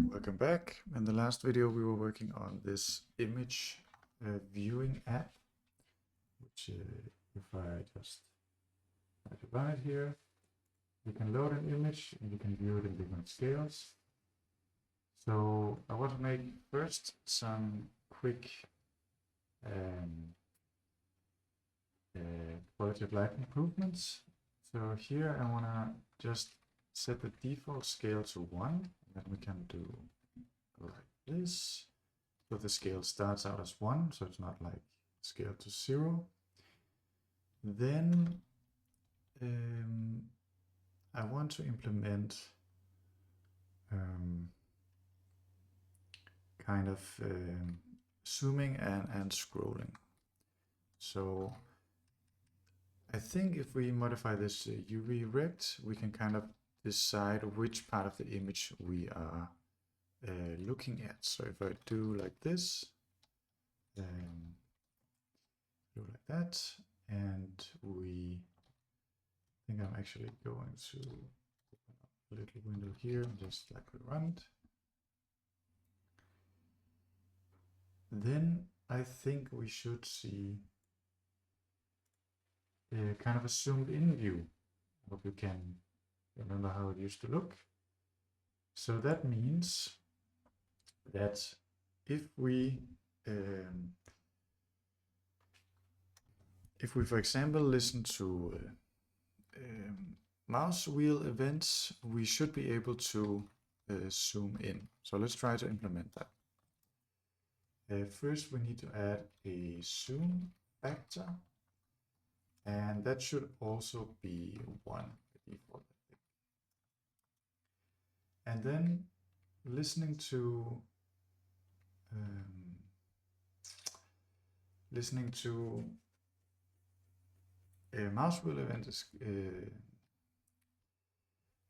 Welcome back. In the last video we were working on this image viewing app, which if I just try to run it here, you can load an image and you can view it in different scales. So I want to make first some quick quality of life improvements. So here I want to just set the default scale to 1, and then we can do like this. So the scale starts out as 1, so it's not like scale to 0. Then I want to implement kind of zooming and scrolling. So I think if we modify this UV rect, we can kind of decide which part of the image we are looking at. So if I do like this, do like that, and I think I'm actually going to open up a little window here and just like run it. Then I think we should see kind of a zoomed in view. I hope you can remember how it used to look. So that means that if we for example listen to mouse wheel events, we should be able to zoom in. So let's try to implement that. First we need to add a zoom factor, and that should also be 1 by default. And then listening to a mouse wheel event is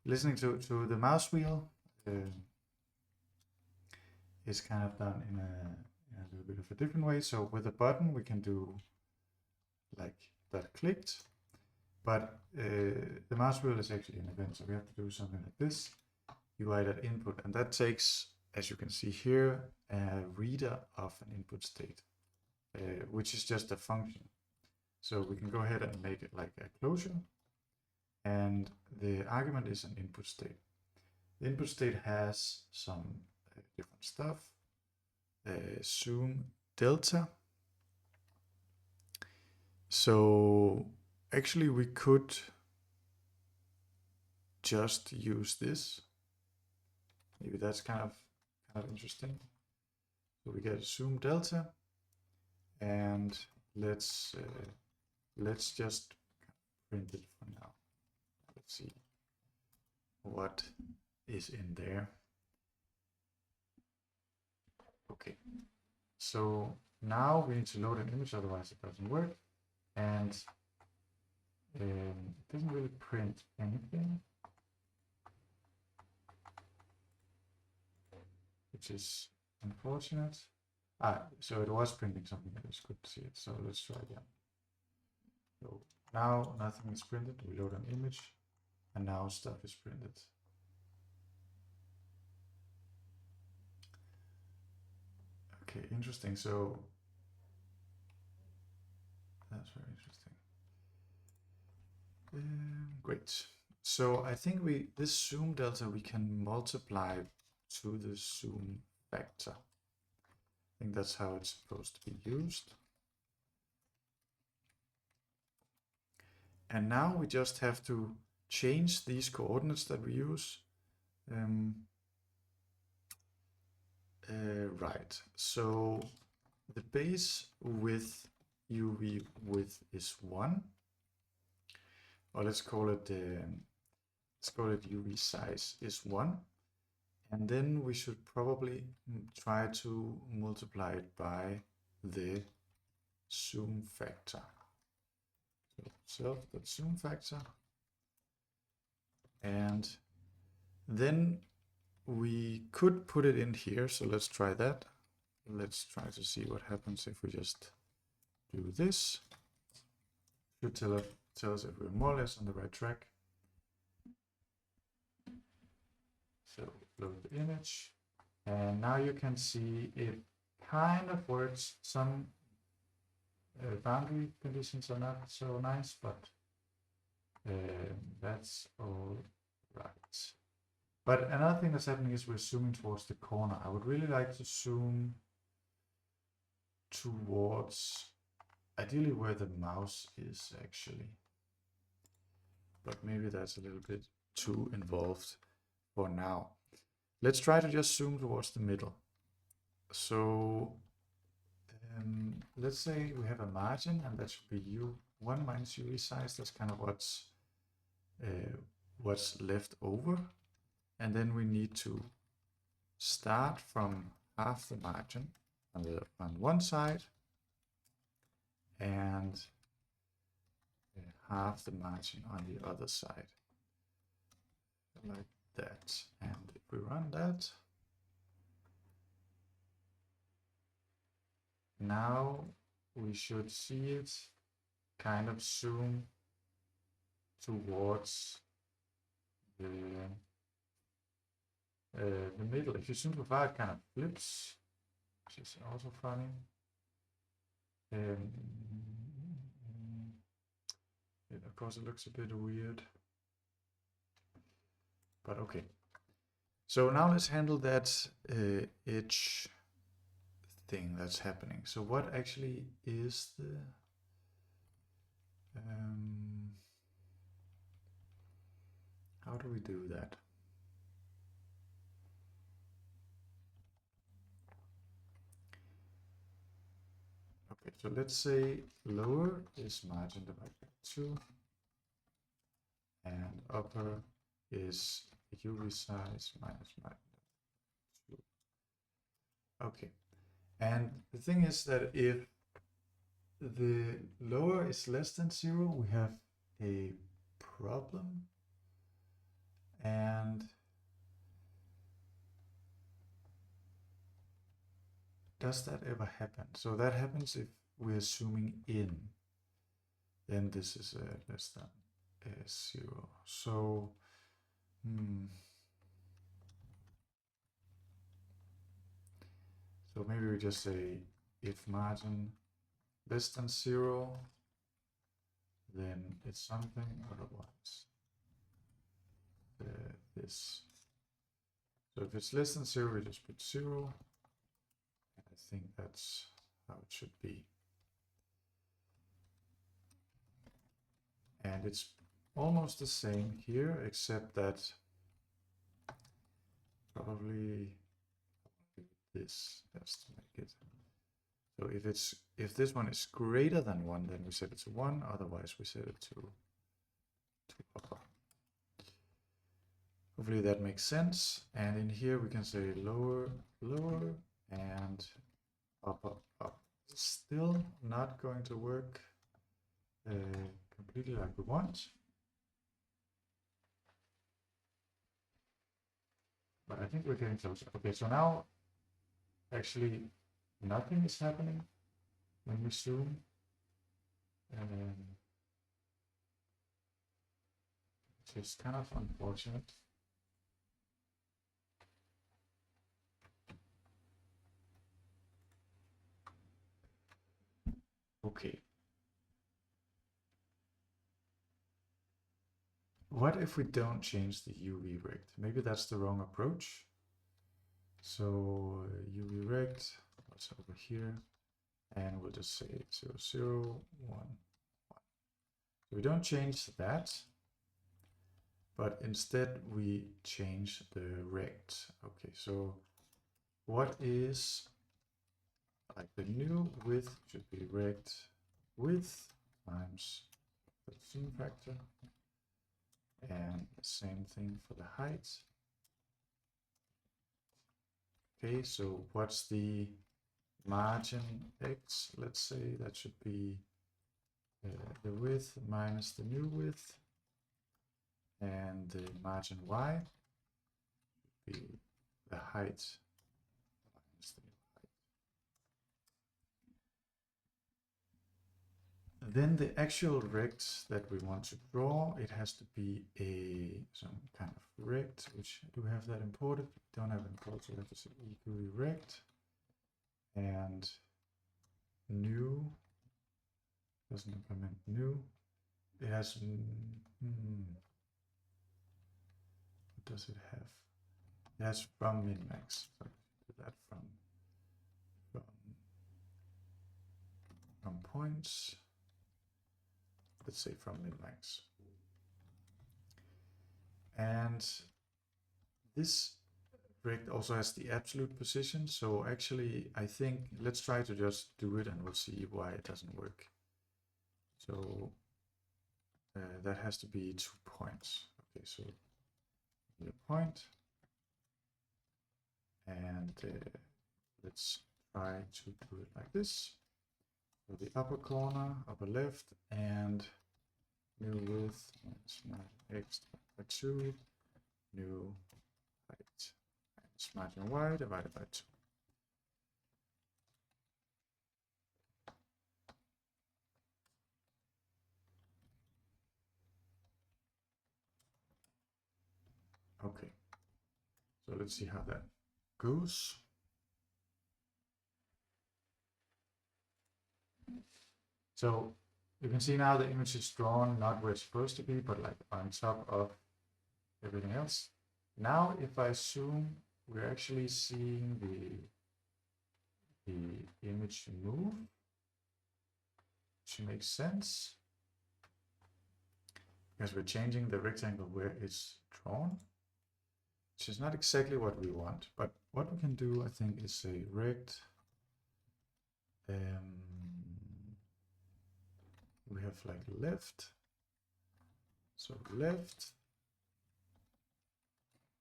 listening to the mouse wheel is kind of done in a little bit of a different way. So with a button we can do like that clicked, but the mouse wheel is actually an event, so we have to do something like this. UI.input, and that takes, as you can see here, a reader of an input state, which is just a function. So we can go ahead and make it like a closure, and the argument is an input state. The input state has some different stuff. Zoom delta. So actually we could just use this. Maybe that's kind of interesting. So we get zoom delta, and let's just print it for now. Let's see what is in there. Okay, so now we need to load an image, otherwise it doesn't work, and it doesn't really print anything, which is unfortunate. So it was printing something, I just couldn't see it. So let's try again. So now nothing is printed. We load an image, and now stuff is printed. Okay, interesting. So that's very interesting. Great. So I think this zoom delta we can multiply to the zoom factor. I think that's how it's supposed to be used. And now we just have to change these coordinates that we use. Right, so the base width, UV width, is 1, or let's call it UV size is 1, and then we should probably try to multiply it by the zoom factor. So self.zoom factor, and then we could put it in here, so let's try that. Let's try to see what happens if we just do this. Should tell us if we're more or less on the right track. So load the image, And now you can see it kind of works. Some boundary conditions are not so nice, but that's all right. But another thing that's happening is we're zooming towards the corner. I would really like to zoom towards, ideally where the mouse is actually. But maybe that's a little bit too involved for now. Let's try to just zoom towards the middle. So let's say we have a margin, and that should be U1 minus UE size. That's kind of what's left over. And then we need to start from half the margin on one side and half the margin on the other side, like that. And if we run that, now we should see it kind of zoom towards the middle. If you zoom too far, it kind of flips, which is also funny. Of course, it looks a bit weird, but okay. So now let's handle that edge thing that's happening. So what actually is the how do we do that? Okay, so let's say lower is margin divided by 2 and upper is UV size minus margin by 2. Okay, and the thing is that if the lower is less than 0, we have a problem. And does that ever happen? So that happens if we're zooming in, then this is less than 0. So so maybe we just say if margin less than 0, then it's something, otherwise this. So if it's less than 0, we just put 0. I think that's how it should be. And it's almost the same here, except that probably this just to make it. So if this one is greater than 1, then we set it to 1. Otherwise, we set it to upper. Hopefully that makes sense. And in here we can say lower, lower, and upper, up. Still not going to work completely like we want. But I think we're getting closer. Okay, so now actually nothing is happening when we zoom. Which is kind of unfortunate. Okay. What if we don't change the UV rect? Maybe that's the wrong approach. So UV rect, what's over here? And we'll just say 0, 0, 1, 1. So we don't change that, but instead we change the rect. Okay, so what is like the new width should be rect width times the zoom factor, and the same thing for the height. Okay, so what's the margin x? Let's say that should be the width minus the new width, and the margin y should be the height minus the new Then the actual rect that we want to draw, it has to be some kind of rect, which do we have that imported? Don't have it imported, so we have to say egui rect and new, doesn't implement new. It has, what does it have? It has from min-max, so do that from points. Let's say from min-max. And this rect also has the absolute position. So actually, I think let's try to just do it and we'll see why it doesn't work. So that has to be 2 points. Okay, so a point. And let's try to do it like this. So the upper corner, upper left, and new width, x by 2, new height, and margin y divided by 2. Okay, so let's see how that goes. So you can see now the image is drawn not where it's supposed to be, but like on top of everything else. Now if I zoom, we're actually seeing the image move, which makes sense because we're changing the rectangle where it's drawn, which is not exactly what we want. But what we can do, I think, is say rect. We have like left, so left,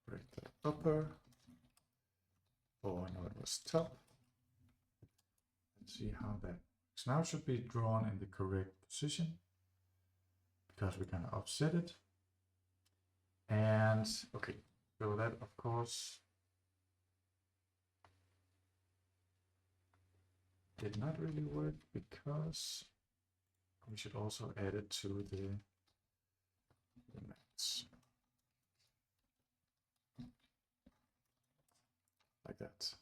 rect the upper, or no, it was top. Let's see how that works. Now it should be drawn in the correct position because we're gonna offset it. And okay, so that of course did not really work because we should also add it to the max. Like that.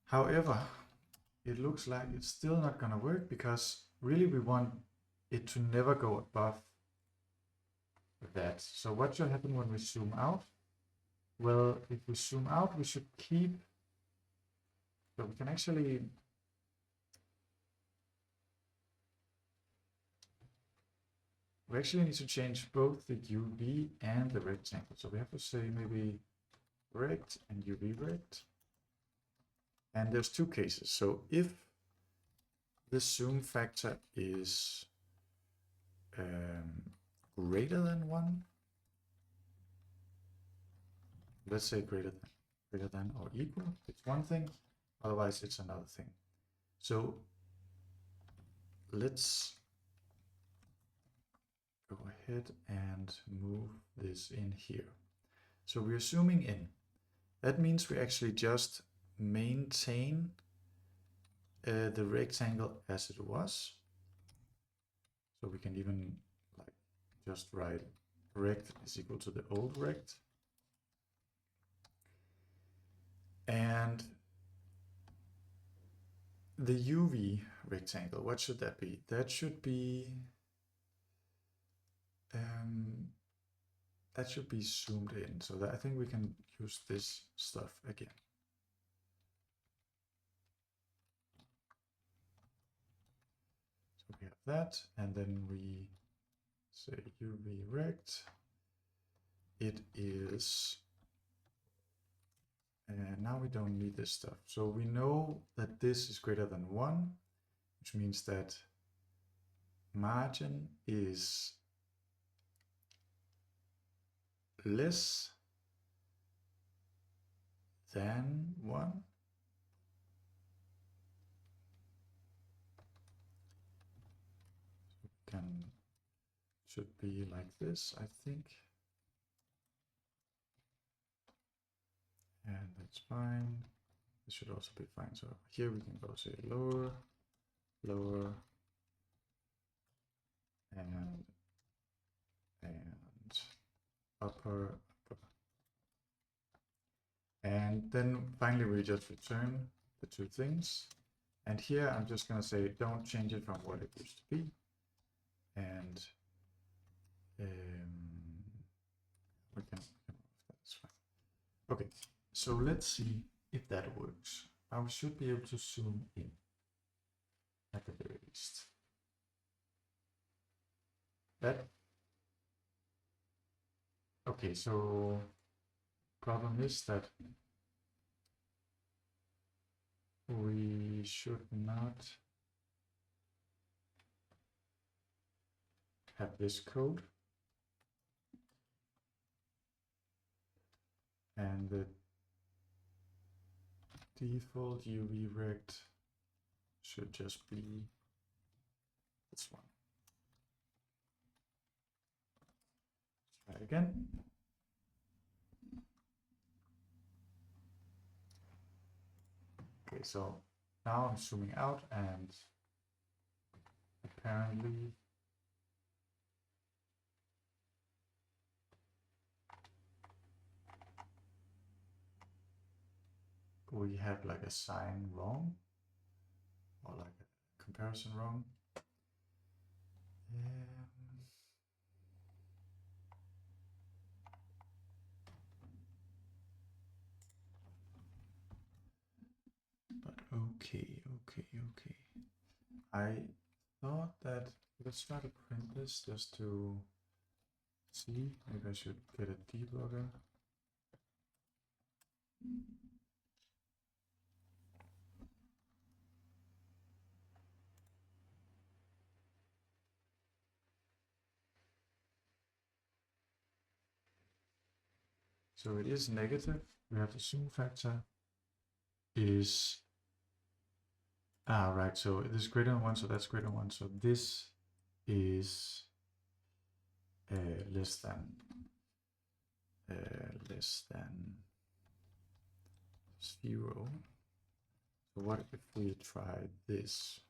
However, it looks like it's still not gonna work because really we want it to never go above that. So what should happen when we zoom out? Well, if we zoom out, we should keep, so we can actually need to change both the UV and the rectangle. So we have to say maybe rect and UV rect. And there's 2 cases. So if the zoom factor is greater than 1, let's say greater than or equal, it's one thing, otherwise it's another thing. So let's go ahead and move this in here. So we're zooming in. That means we actually just maintain the rectangle as it was. So we can even like just write rect is equal to the old rect. And the UV rectangle, what should that be? That should be zoomed in. So that I think we can use this stuff again. So we have that, and then we say UV rect. It is, and now we don't need this stuff. So we know that this is greater than 1, which means that margin is less than 1. Should be like this, I think. And that's fine. This should also be fine. So here we can go say lower, lower, and upper. And then finally we just return the two things. And here I'm just going to say don't change it from what it used to be. And we can that's fine. Okay, so let's see if that works. I should be able to zoom in at the very least. That okay, so problem is that we should not have this code, and the default UV rect should just be this one. Let's try again. Okay, so now I'm zooming out, and apparently we have like a sign wrong, or like a comparison wrong. But okay. I thought that let's try to print this just to see. Maybe I should get a debugger. So it is negative. We have the zoom factor is right. So this is greater than 1, so that's greater than 1. So this is less than 0. So what if we try this?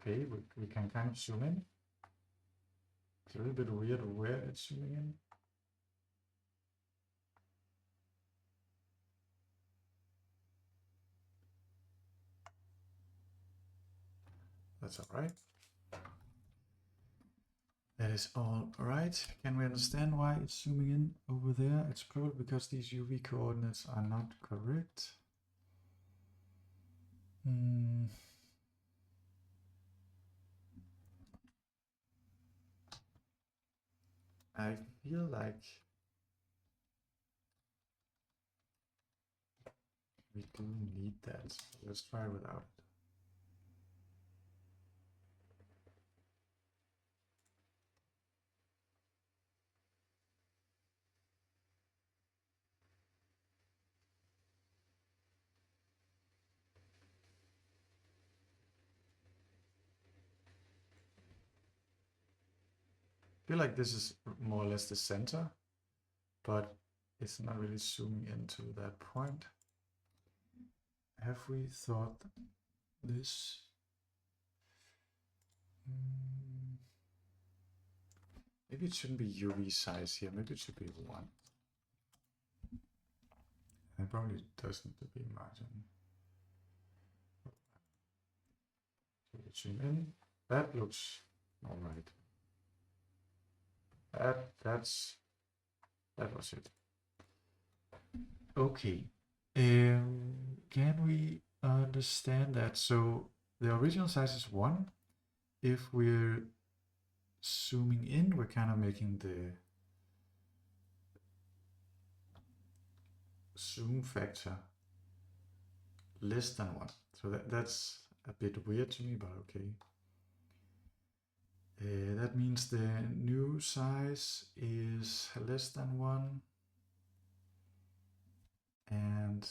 Okay, we can kind of zoom in. It's a little bit weird where it's zooming in. That's all right. That is all right. Can we understand why it's zooming in over there? It's probably because these UV coordinates are not correct. I feel like we do need that. Let's try without it. I feel like this is more or less the center, but it's not really zooming into that point. Have we thought this? Maybe it shouldn't be UV size here. Maybe it should be 1. It probably doesn't to be margin. So zoom in. That looks all right. That was it. Okay. Can we understand that? So the original size is 1. If we're zooming in, we're kind of making the zoom factor less than 1. So that's a bit weird to me, but okay. That means the new size is less than 1. And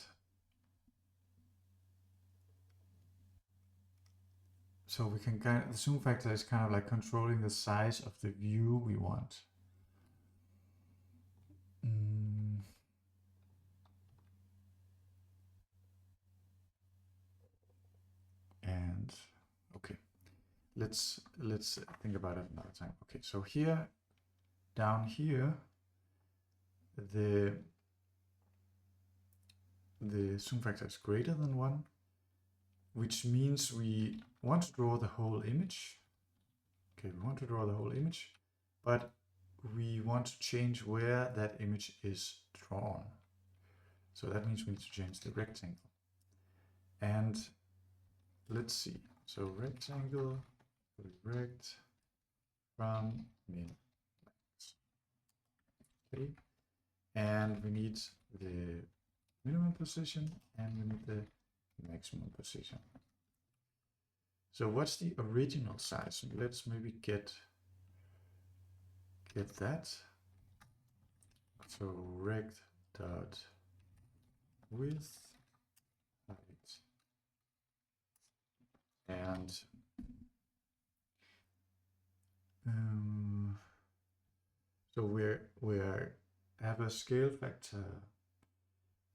so we can the zoom factor is kind of like controlling the size of the view we want. let's think about it another time. Okay, so here, down here, the zoom factor is greater than 1, which means we want to draw the whole image. Okay, we want to draw the whole image, but we want to change where that image is drawn. So that means we need to change the rectangle. And let's see. So rectangle, rect from min. Okay. And we need the minimum position and we need the maximum position. So what's the original size? Let's maybe get that. So rect dot width height, and so we're have a scale factor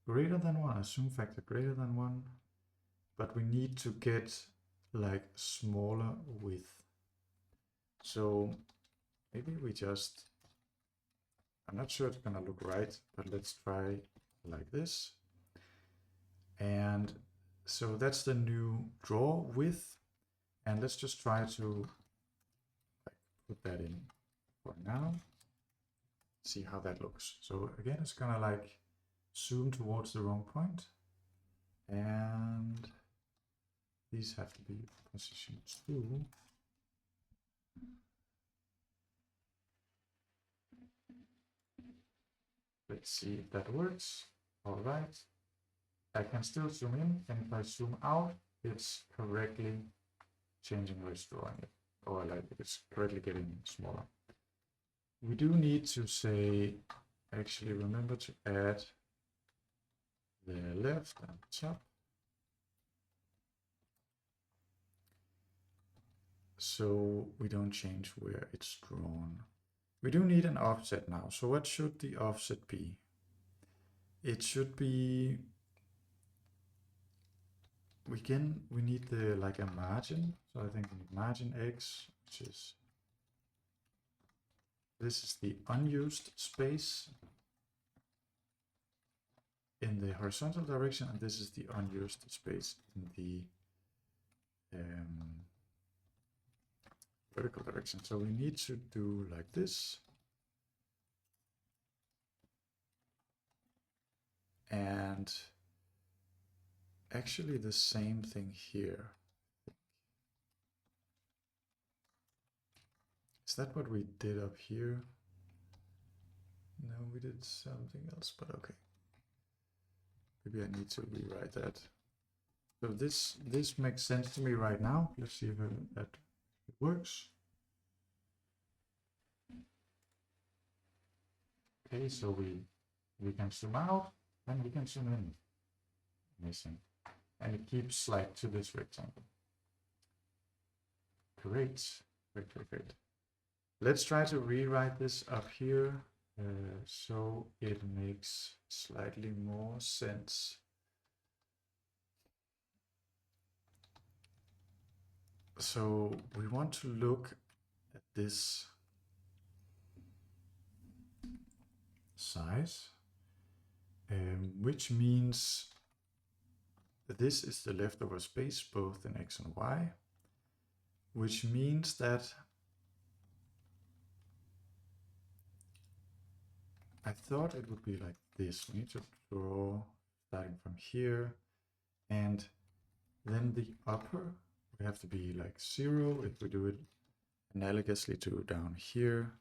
greater than 1, a zoom factor greater than 1, but we need to get like smaller width. So maybe we just, I'm not sure it's gonna look right, but let's try like this. And so that's the new draw width, and let's just try to put that in for now. See how that looks. So again, it's gonna like zoom towards the wrong point, and these have to be position 2. Let's see if that works. All right. I can still zoom in, and if I zoom out, it's correctly changing where it's drawing it, or like it's correctly getting smaller. We do need to say, actually remember to add the left and top. So we don't change where it's drawn. We do need an offset now. So what should the offset be? It should be, we need the like a margin. So I think we need margin X, which is, this is the unused space in the horizontal direction, and this is the unused space in the vertical direction. So we need to do like this. And actually the same thing here. Is that what we did up here? No, we did something else, but okay. Maybe I need to rewrite that. So this makes sense to me right now. Let's see if that works. Okay, so we can zoom out and we can zoom in. Amazing. And it keeps like to this rectangle. Great, great, great, great. Let's try to rewrite this up here so it makes slightly more sense. So we want to look at this size, which means that this is the leftover space both in X and Y, which means that I thought it would be like this. We need to draw starting from here, and then the upper would have to be like 0 if we do it analogously to down here.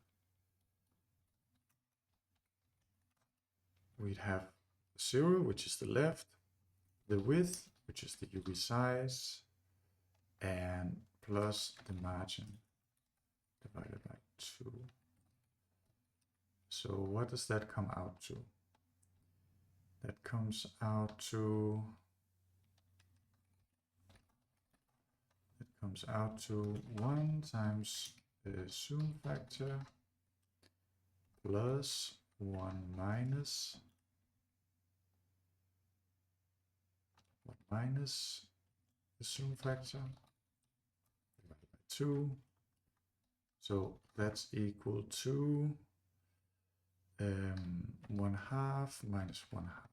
We'd have 0, which is the left, the width, which is the UV size, and plus the margin divided by 2. So what does that come out to? That comes out to, 1 times the zoom factor plus 1 minus the zoom factor divided by 2. So that's equal to 1/2 minus 1/2.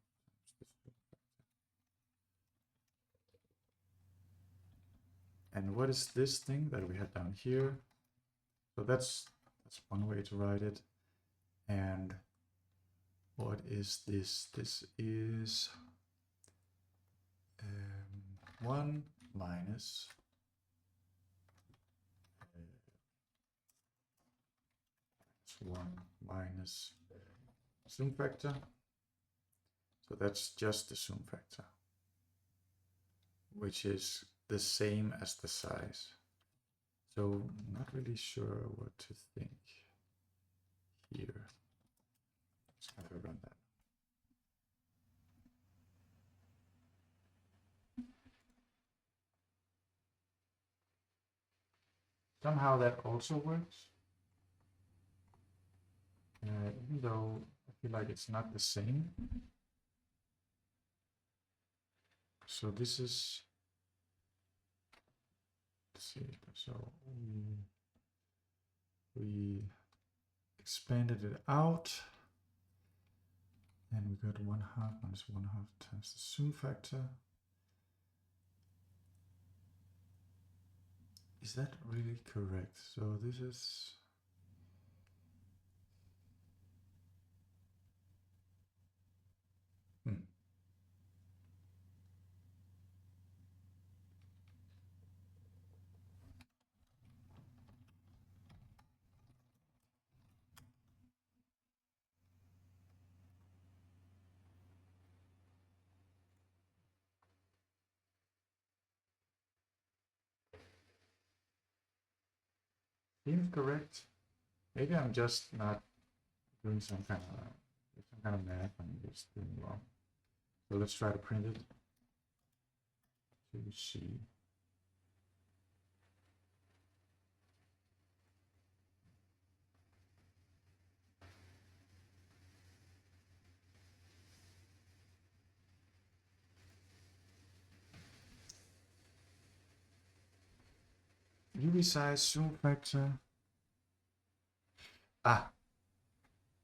And what is this thing that we had down here? So that's one way to write it. And what is this? This is 1 minus 1 minus zoom factor. So that's just the zoom factor, which is the same as the size. So not really sure what to think here. Let's have a run that. Somehow that also works. Even though I feel like it's not the same. So this is, let's see, so we expanded it out, and we got 1/2 minus 1/2 times the zoom factor. Is that really correct? So this is, seems correct. Maybe I'm just not doing some kind of math. I'm just doing wrong. So let's try to print it to see. UV size, zoom factor. Ah,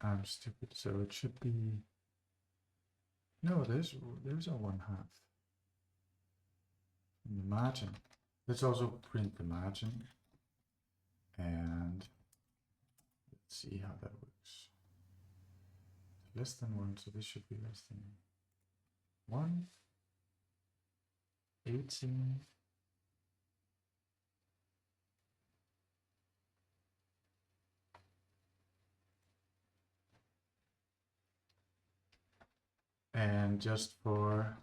I'm stupid. So it should be, no, there's a 1/2. The margin. Let's also print the margin. And let's see how that works. Less than 1, so this should be less than 1. 18. And just for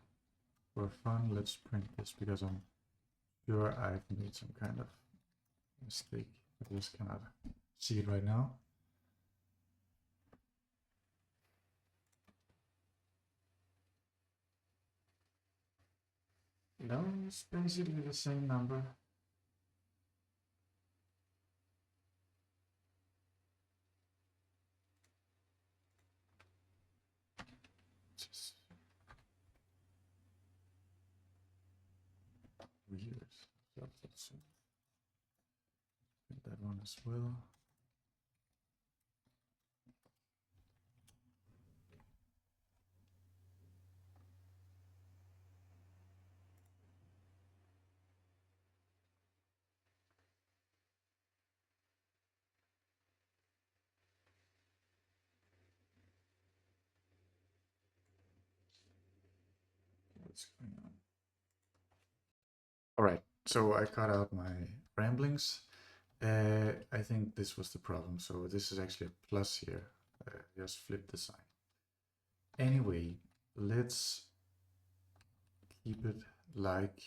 fun, let's print this because I'm sure I've made some kind of mistake. I just cannot see it right now. No, it's basically the same number. Just weird. So let's print that one as well. What's going on? All right, so I cut out my ramblings. I think this was the problem. So this is actually a plus here. Just flip the sign. Anyway, let's keep it like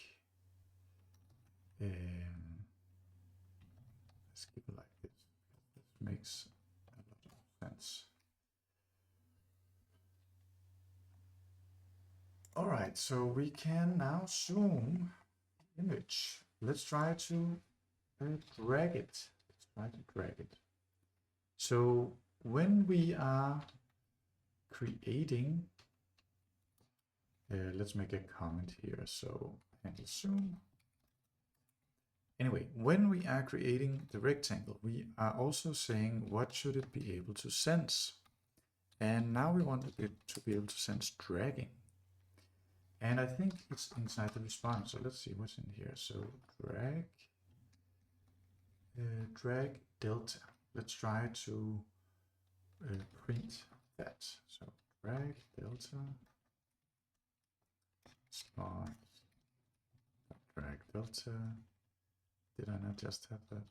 let's keep it like this. This makes a lot of sense. All right, so we can now zoom image. Let's try to drag it. Let's try to drag it. So when we are creating, let's make a comment here. So handle zoom. Anyway, when we are creating the rectangle, we are also saying what should it be able to sense. And now we want it to be able to sense dragging. And I think it's inside the response. So let's see what's in here. So drag delta. Let's try to print that. So drag delta response drag delta. Did I not just have that?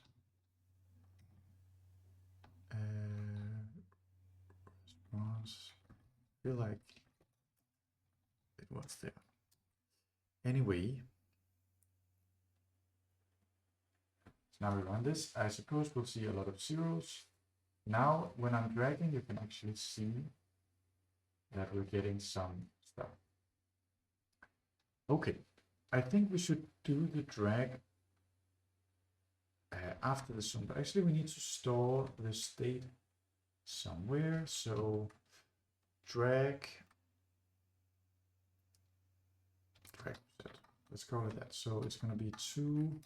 Response. I feel like it was there. Anyway, so now we run this. I suppose we'll see a lot of zeros. Now, when I'm dragging, you can actually see that we're getting some stuff. Okay, I think we should do the drag after the zoom, but actually we need to store the state somewhere. So drag set. Let's call it that. So it's going to be two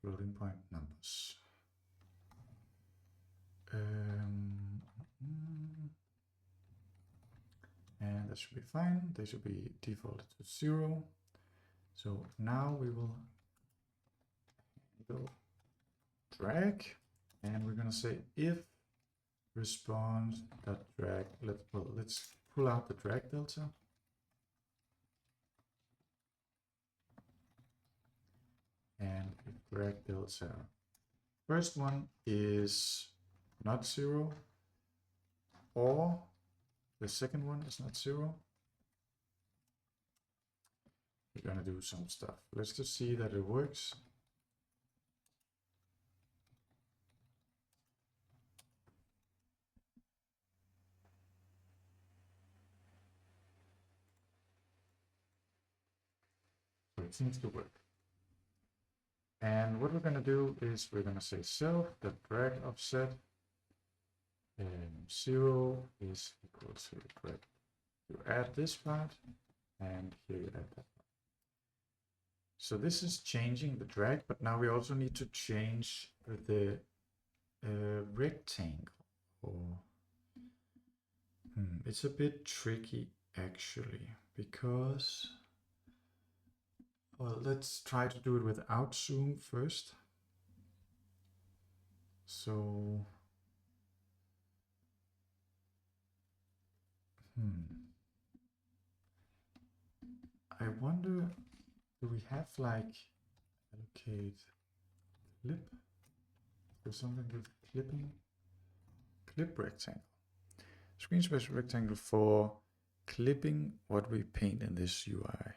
floating point numbers. And that should be fine. They should be defaulted to 0. So now we will go drag, and we're going to say if response.drag. Let's pull out the drag delta. And if drag delta first one is not 0, or the second one is not 0, we're going to do some stuff. Let's just see that it works. So it seems to work. And what we're going to do is we're going to say self.drag offset 0 is equal to drag. You add this part, and here you add that part. So this is changing the drag, but now we also need to change the rectangle. It's a bit tricky actually, because, well, let's try to do it without zoom first. So I wonder, do we have like allocate clip? There's something with clipping. Clip rectangle. Screen space rectangle for clipping what we paint in this UI.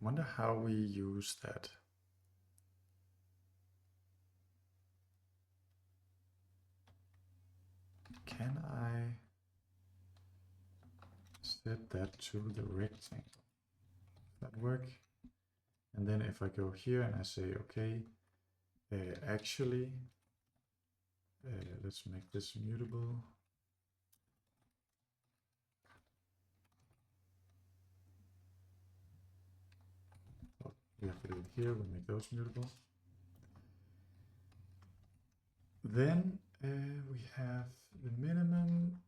Wonder how we use that. Can I set that to the rectangle? Does that work? And then if I go here and I say, okay, actually, let's make this mutable. We have to do it here, we make those mutable. Then we have the minimum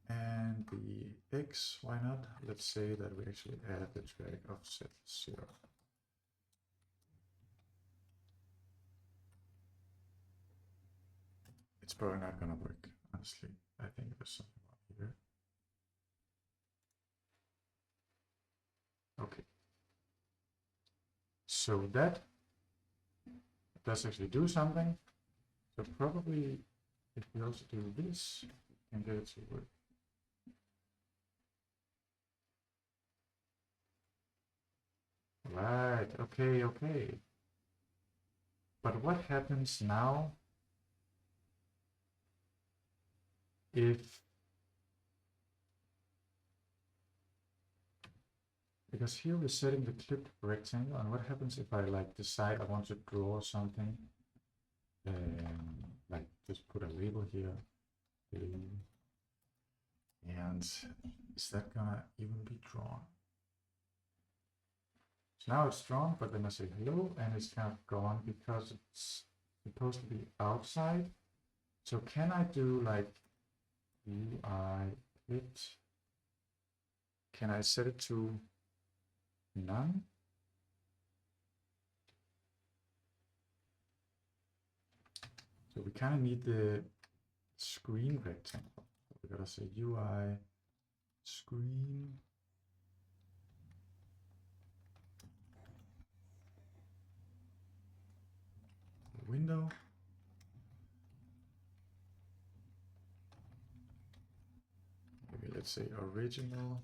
and the x, why not? Let's say that we actually add the drag offset 0. It's probably not gonna work, honestly. I think there's something wrong here. Okay. So that does actually do something. So probably if we also do this, we can get it to work. Right, okay. But what happens now if, because here we're setting the clipped rectangle, and what happens if I like decide I want to draw something like just put a label here. And is that gonna even be drawn? So now it's drawn, but then I say hello, and it's kind of gone because it's supposed to be outside. So can I do like UI it? Can I set it to none? So we kind of need the screen rectangle. We gotta say UI screen. Window. Maybe let's say original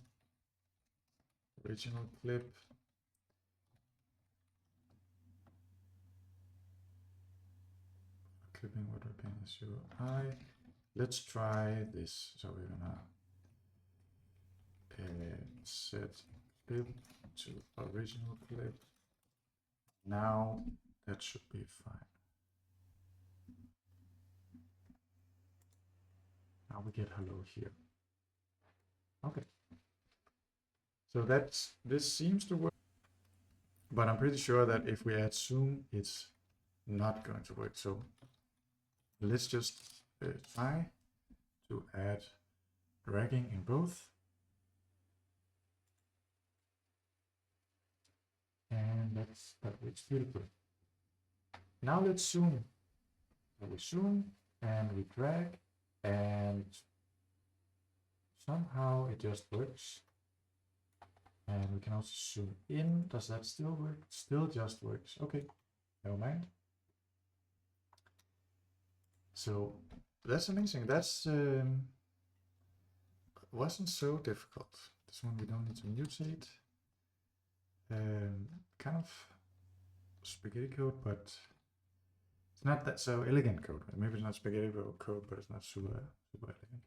clip. Clipping what we're paying as UI. Let's try this. So we're gonna set clip to original clip. Now that should be fine. Now we get hello here. Okay. So this seems to work, but I'm pretty sure that if we add zoom, it's not going to work. So let's just try to add dragging in both. And that works beautifully. Now let's zoom. So we zoom and we drag, and somehow it just works. And we can also zoom in. Does that still work? Still just works. Okay, never mind. So that's amazing. That's wasn't so difficult. This one we don't need to mutate. Kind of spaghetti code, but it's not that so elegant code. Maybe it's not spaghetti code, but it's not super elegant.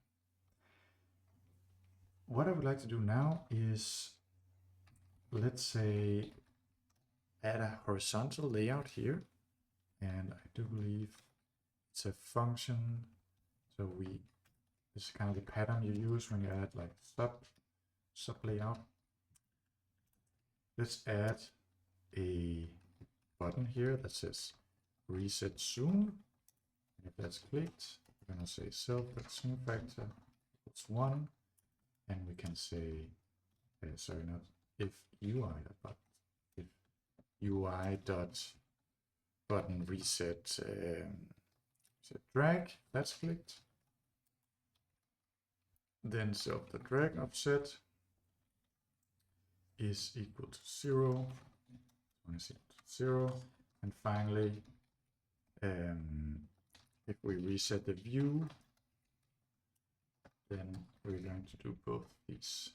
What I would like to do now is, let's say, add a horizontal layout here, and I do believe it's a function. So this is kind of the pattern you use when you add like sub layout. Let's add a button here that says reset zoom. If that's clicked, we're gonna say self.zoom factor equals 1, and we can say sorry, not if UI but if UI dot button reset set drag, that's clicked. Then self.drag offset is equal to 0. I see 0, and finally, if we reset the view, then we're going to do both these.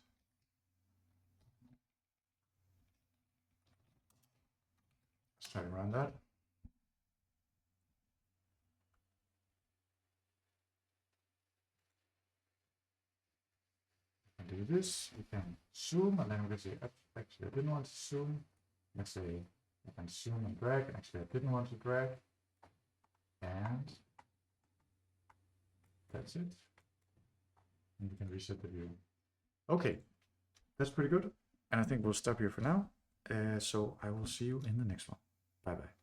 Let's try to run that. We can do this. We can zoom, and then we can say, actually, I didn't want to zoom. Let's say I can zoom and drag. Actually, I didn't want to drag. And that's it. And we can reset the view. Okay, that's pretty good. And I think we'll stop here for now. So I will see you in the next one. Bye bye.